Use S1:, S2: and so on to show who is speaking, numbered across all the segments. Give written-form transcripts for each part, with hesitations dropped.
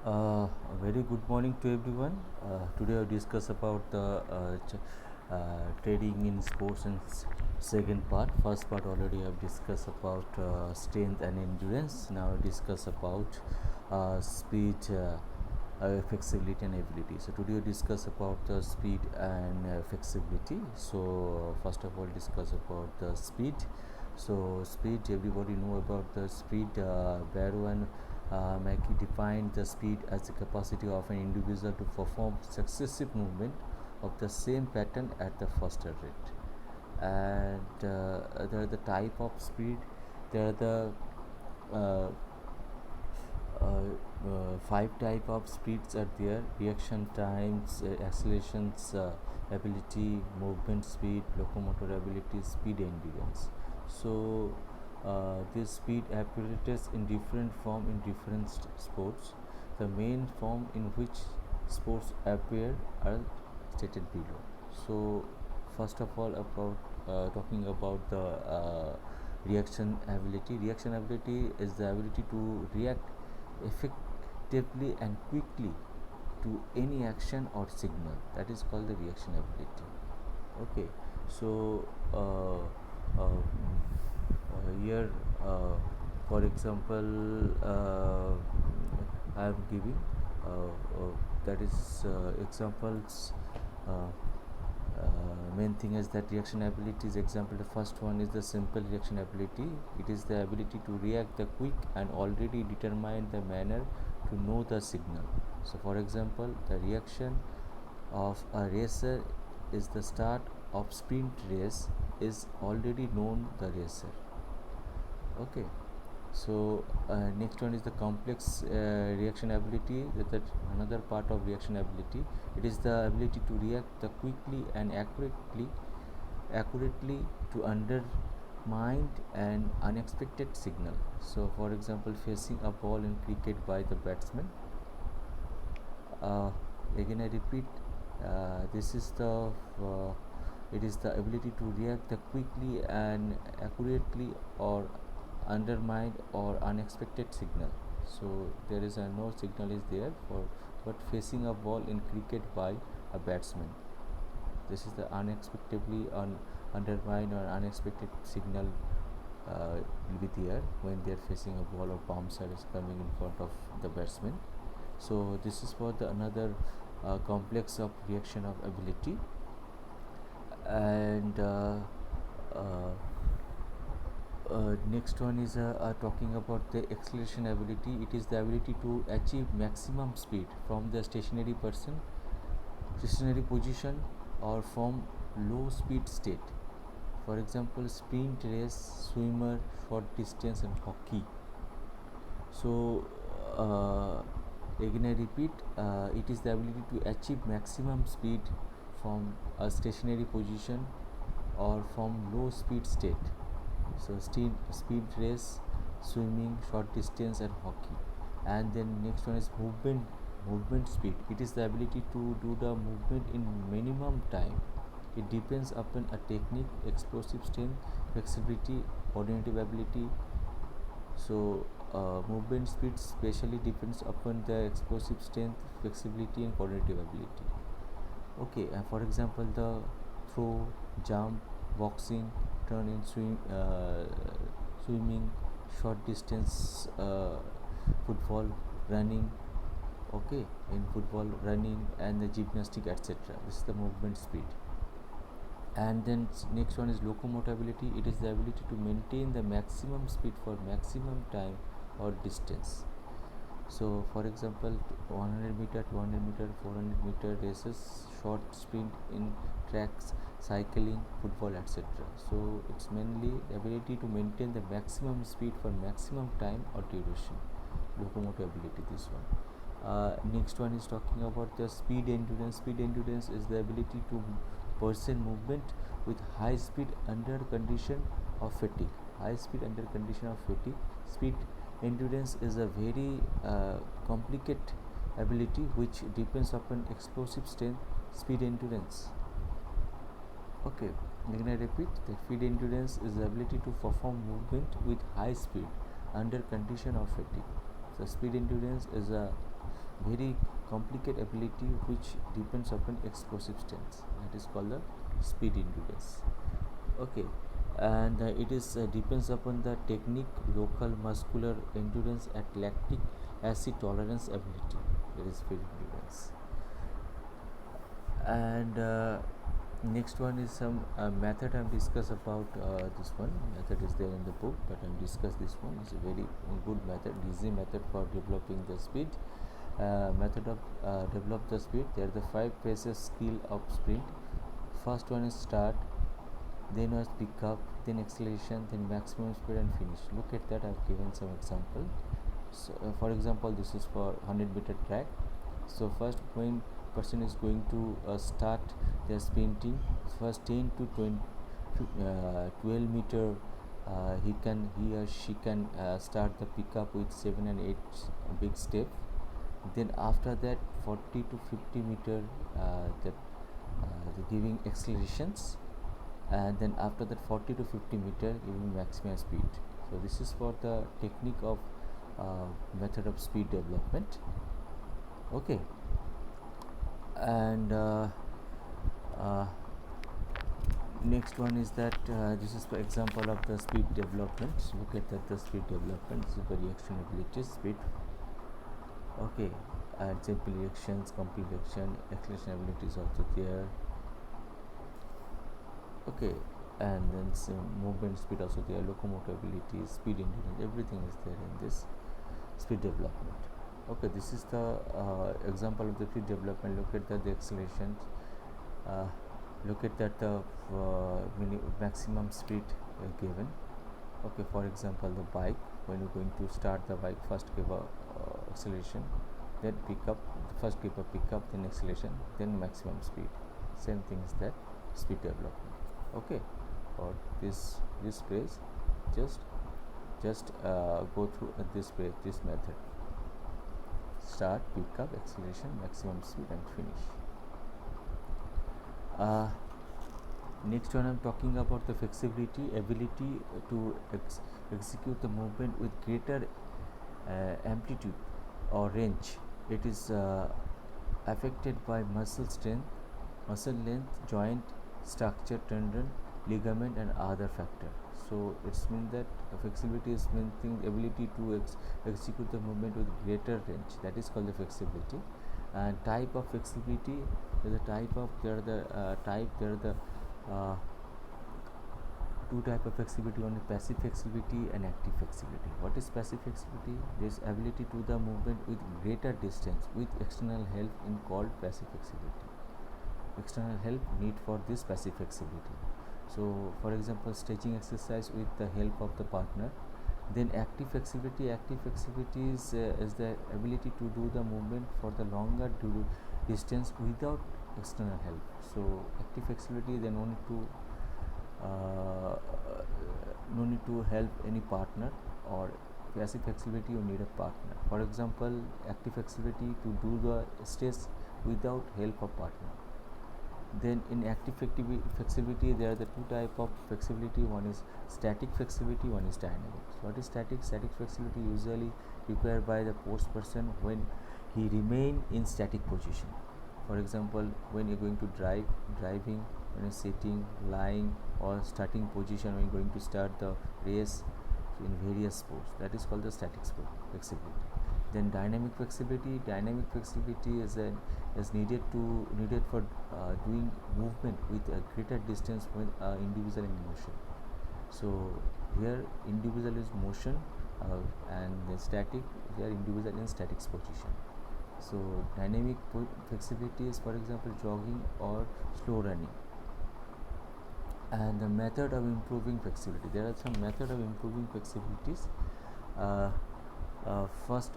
S1: A very good morning to everyone. Today I'll discuss about the trading in sports and second part. First part already I've discussed about strength and endurance. Now I'll discuss about speed, flexibility and ability. So today we'll discuss about the speed and flexibility. So first of all discuss about the speed. So speed, everybody know about the speed. Barrow and Mackey defined the speed as the capacity of an individual to perform successive movement of the same pattern at the faster rate. And there are the type of speed. There are the uh, five type of speeds are there: reaction times, accelerations, ability, movement speed, locomotor ability, speed endurance. So this speed apparatus in different form in different sports. The main form in which sports appear are stated below. So first of all, about talking about the reaction ability. Reaction ability is the ability to react effectively and quickly to any action or signal. That is called the reaction ability. Okay, so here, for example, I am giving that is examples. Uh, Main thing is that reaction ability is example. The first one is the simple reaction ability. It is the ability to react the quick and already determine the manner to know the signal. So for example, the reaction of a racer is the start of sprint race is already known the racer. Okay, so next one is the complex reaction ability. That another part of reaction ability. It is the ability to react the quickly and accurately to undermine an unexpected signal. So for example, facing a ball in cricket by the batsman. uh, Again I repeat, this is the it is the ability to react the quickly and accurately or undermined or unexpected signal. So there is no signal is there for, but facing a ball in cricket by a batsman, this is the unexpectedly undermined or unexpected signal will be there when they are facing a ball or bouncer is coming in front of the batsman. So this is for the another complex of reaction of ability. And uh, next one is talking about the acceleration ability. It is the ability to achieve maximum speed from the stationary position or from low speed state. For example, sprint race, swimmer, short distance and hockey. So again I repeat, it is the ability to achieve maximum speed from a stationary position or from low speed state. So speed race, swimming, short distance and hockey. And then next one is movement speed. It is the ability to do the movement in minimum time. It depends upon a technique, explosive strength, flexibility, coordinative ability. So movement speed specially depends upon the explosive strength, flexibility and coordinative ability. Okay, for example, the throw, jump, boxing, turn in swimming, short distance, football, running. Okay, in football, running and the gymnastic, etc. This is the movement speed. And then next one is locomotive ability. It is the ability to maintain the maximum speed for maximum time or distance. So for example, 100 meter, 200 meter, 400 meter races, short sprint in tracks, cycling, football, etc. So it's mainly the ability to maintain the maximum speed for maximum time or duration. Locomotive ability, this one. Next one is talking about the speed endurance. Speed endurance is the ability to person movement with high speed under condition of fatigue. High speed under condition of fatigue. Speed endurance is a very complicated ability which depends upon explosive strength. Speed endurance. Okay, again I repeat, the speed endurance is the ability to perform movement with high speed under condition of fatigue. So speed endurance is a very complicated ability which depends upon explosive strength, that is called the speed endurance. Okay, and it is depends upon the technique, local muscular endurance at lactic acid tolerance ability, that is speed endurance. And next one is some method I'm discuss about. This one method is there in the book, but I'm discuss this one. It's a very good method, easy method for developing the speed. Method of develop the speed. There are the 5 phases skill of sprint. First one is start, then was pick up, then acceleration, then maximum speed and finish. Look at that, I've given some example. So for example, this is for 100-meter track. So first, when person is going to start their sprinting, first 10 to 20 12 meter, he or she can start the pickup with 7 and 8 big step. Then after that 40 to 50 meter, the giving accelerations, and then after that 40 to 50 meter giving maximum speed. So this is for the technique of method of speed development. Okay, and next one is that this is for example of the speed development. Look at that, the speed development. This is the reaction ability speed. Okay, and simple reactions, complete reaction, acceleration ability is also there. Okay, and then some movement speed also there, locomotive ability, speed endurance, everything is there in this speed development. Okay, this is the example of the speed development. Look at the acceleration. Look at that the maximum speed given. Okay, for example, the bike, when you're going to start the bike, first give a acceleration, then pick up, first give a pick up, then acceleration, then maximum speed. Same thing is that speed development. Okay, for this phrase, just go through this phrase, this method: start, pick up, acceleration, maximum speed and finish. Next one, I'm talking about the flexibility, ability to execute the movement with greater amplitude or range. It is affected by muscle strength, muscle length, joint structure, tendon, ligament and other factor. So it's mean that flexibility is mean thing, ability to execute the movement with greater range, that is called the flexibility. And type of flexibility, there are the two type of flexibility, one is passive flexibility and active flexibility. What is passive flexibility? This ability to the movement with greater distance with external help in called passive flexibility. External help need for this passive flexibility. So for example, stretching exercise with the help of the partner. Then active flexibility is the ability to do the movement for the longer distance without external help. So active flexibility, then no need to help any partner, or passive flexibility you need a partner. For example, active flexibility to do the stretch without help of partner. Then in active flexibility, there are the two type of flexibility. One is static flexibility, one is dynamic. So what is static? Static flexibility usually required by the sports person when he remain in static position. For example, when you're going to driving, when you're sitting, lying or starting position, when you're going to start the race in various sports, that is called the static flexibility. Then dynamic flexibility is needed for doing movement with a greater distance when individual in motion. So here individual is motion, and the static, here individual in static position. So dynamic flexibility is, for example, jogging or slow running. And the method of improving flexibility, there are some method of improving flexibilities. First,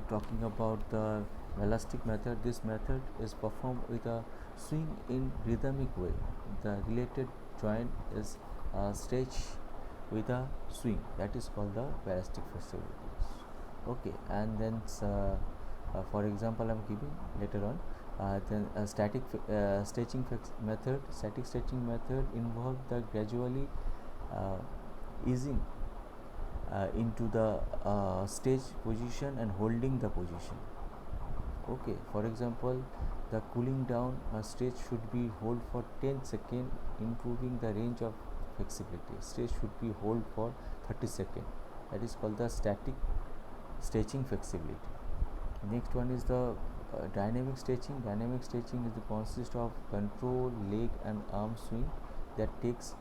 S1: talking about the elastic method. This method is performed with a swing in rhythmic way. The related joint is stretched with a swing, that is called the elastic flexibilities. Okay, and then for example, I'm giving later on. Then static stretching method. Static stretching method involves the gradually easing into the stage position and holding the position. Okay, for example, the cooling down stage should be hold for 10 seconds, improving the range of flexibility. Stage should be hold for 30 seconds. That is called the static stretching flexibility. Next one is the dynamic stretching. Dynamic stretching is the consist of control leg and arm swing that takes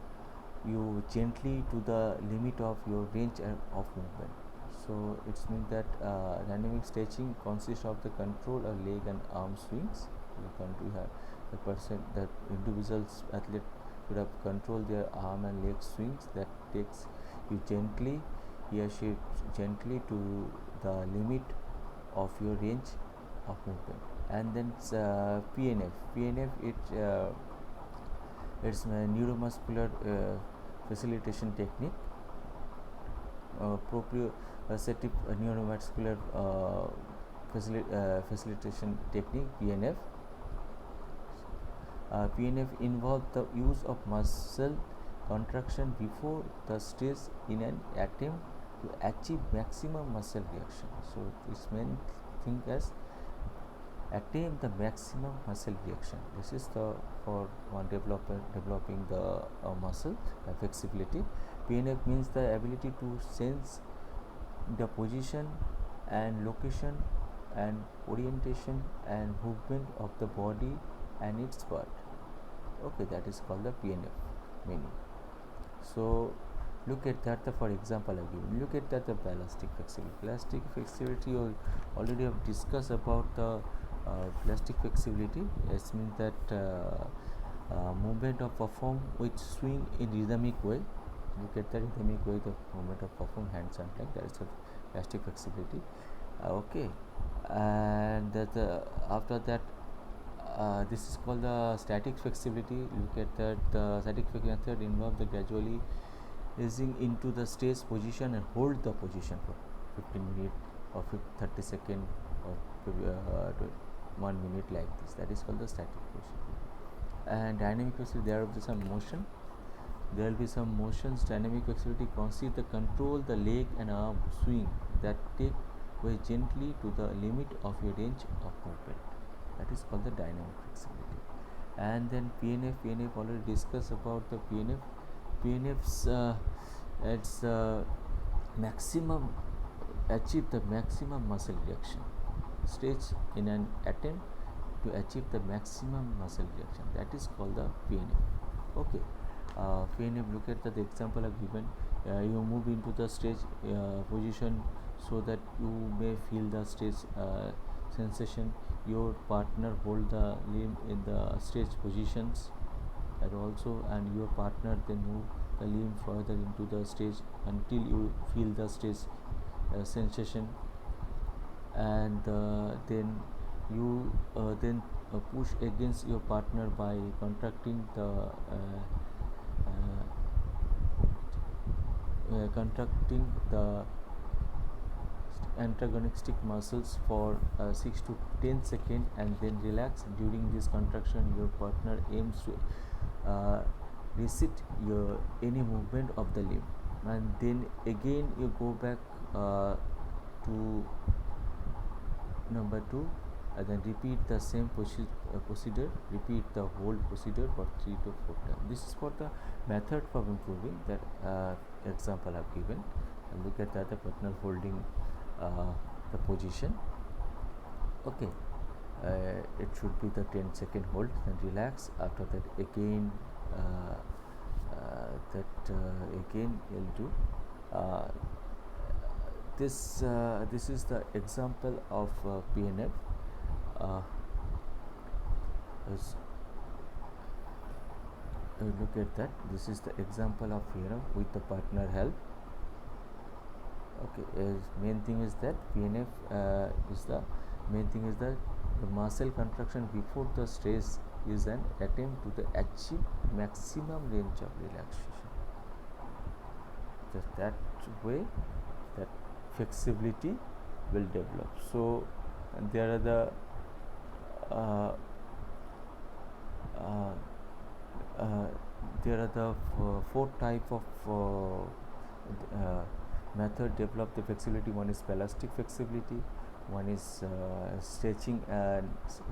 S1: you gently to the limit of your range of movement. So it means that dynamic stretching consists of the control of leg and arm swings. We have the person, that individuals athlete should have control their arm and leg swings that takes you gently, he or she gently to the limit of your range of movement. And then PNF. PNF it's a neuromuscular facilitation technique. Proprioceptive neuromuscular facilitation technique, PNF. PNF involves the use of muscle contraction before the stage in an attempt to achieve maximum muscle reaction. So this main thing as attain the maximum muscle reaction. This is the for one developing the muscle flexibility. PNF means the ability to sense the position and location and orientation and movement of the body and its part. Okay, that is called the PNF meaning. So look at that, for example I give. Look at that, the plastic flexibility. Plastic flexibility, you already have discussed about the plastic flexibility. It means that movement of perform with swing in rhythmic way. Look at the rhythmic way, the movement of perform hands and leg. That is a plastic flexibility. Okay, and after that this is called the static flexibility. Look at that, the static flexibility method involves the gradually easing into the stage position and hold the position for 15 minutes or 30 seconds or 1 minute like this. That is called the static flexibility. And dynamic flexibility, there will be some motion. There will be some motions. Dynamic flexibility consists the control the leg and arm swing that take way gently to the limit of your range of movement. That is called the dynamic flexibility. And then PNF already discussed about the PNF. PNF's it's maximum achieve the maximum muscle reaction. Stage in an attempt to achieve the maximum muscle reaction. That is called the PNF. Okay. PNF, look at the example I've given. You move into the stage position so that you may feel the stage sensation. Your partner hold the limb in the stage positions, and your partner then move the limb further into the stage until you feel the stage sensation, and then you push against your partner by contracting the antagonistic muscles for 6 to 10 seconds and then relax. During this contraction, your partner aims to reset your any movement of the limb, and then again you go back to number 2 and then repeat the same procedure. Repeat the whole procedure for 3 to 4 times. This is for the method for improving that example I've given. And look at that, the partner holding the position. Okay, it should be the 10-second hold and relax. After that again again you'll do this is the example of PNF. Look at that, this is the example of PNF with the partner help. Okay, main thing is that PNF is the main thing is that the muscle contraction before the stress is an attempt to the achieve maximum range of relaxation. Just that way that flexibility will develop. So there are the four type of method develop the flexibility. One is elastic flexibility, one is stretching and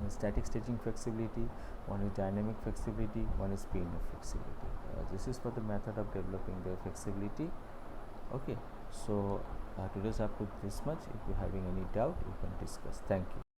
S1: static stretching flexibility, one is dynamic flexibility, one is PNF flexibility. This is for the method of developing the flexibility. Okay, so today's up to this much. If you're having any doubt, you can discuss. Thank you.